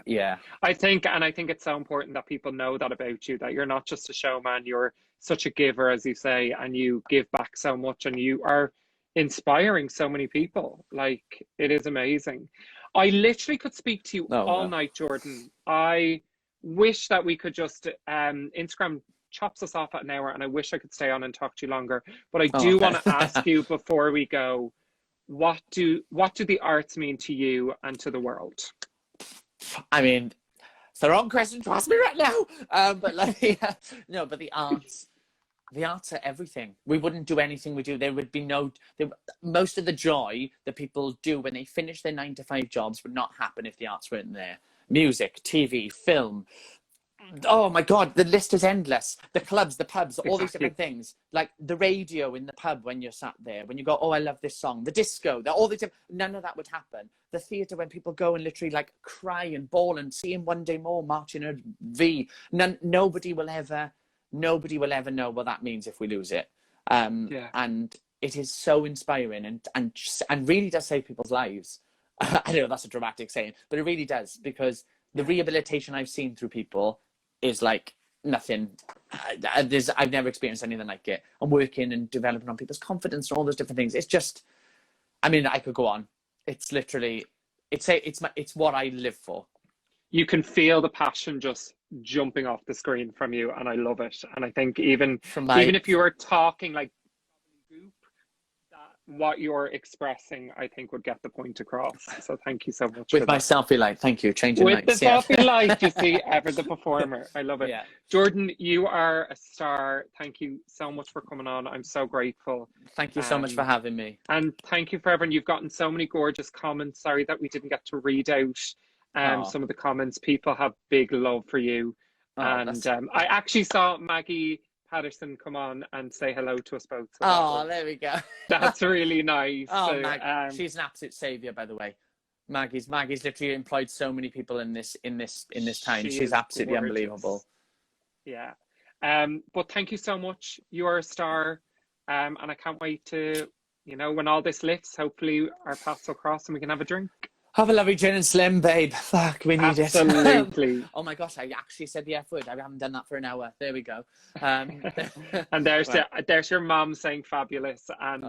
Yeah. I think it's so important that people know that about you, that you're not just a showman, you're such a giver, as you say, and you give back so much and you are inspiring so many people. It is amazing. I literally could speak to you all night, Jordan. I wish that we could just Instagram chops us off at an hour and I wish I could stay on and talk to you longer, but I do want to ask you before we go, what do the arts mean to you and to the world? I mean, it's the wrong question to ask me right now. But the arts are everything. We wouldn't do anything we do. There would be most of the joy that people do when they finish their 9-to-5 jobs would not happen if the arts weren't there. Music, TV, film. Oh my God, the list is endless. The clubs, the pubs, all these different things. The radio in the pub when you're sat there, when you go, oh, I love this song. The disco, all these none of that would happen. The theatre, when people go and literally cry and bawl and see him one day more marching a V. Nobody will ever know what that means if we lose it. And it is so inspiring and really does save people's lives. I know that's a dramatic saying, but it really does, because the rehabilitation I've seen through people is nothing. I've never experienced anything like it. I'm working and developing on people's confidence and all those different things. It's just, I mean, I could go on. It's literally, it's what I live for. You can feel the passion just jumping off the screen from you, and I love it. And I think even if you were talking goop, what you're expressing, I think, would get the point across. So thank you so much. With my selfie light, thank you. Changing with lights. The selfie light, you see, ever the performer. I love it. Yeah. Jordan, you are a star. Thank you so much for coming on. I'm so grateful. Thank you so much for having me. And thank you for everyone. You've gotten so many gorgeous comments. Sorry that we didn't get to read out some of the comments. People have big love for you. And I actually saw Maggie Patterson come on and say hello to us both. So there we go. That's really nice. So, Maggie, she's an absolute saviour, by the way. Maggie's literally employed so many people in this time. She's absolutely gorgeous. Unbelievable. Yeah. But thank you so much. You are a star. And I can't wait to, when all this lifts, hopefully our paths will cross and we can have a drink. Have a lovely gin and slim, babe. Fuck, we need it. Absolutely. Oh my gosh, I actually said the F word. I haven't done that for an hour. There we go. And there's your mom saying fabulous and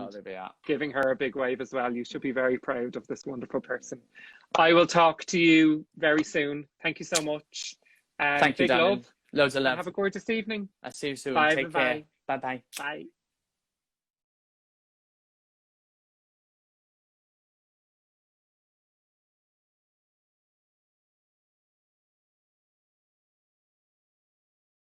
giving her a big wave as well. You should be very proud of this wonderful person. I will talk to you very soon. Thank you so much. Thank you, darling. Love. Loads of love. And have a gorgeous evening. I'll see you soon. Bye. Take care. Bye-bye. Bye.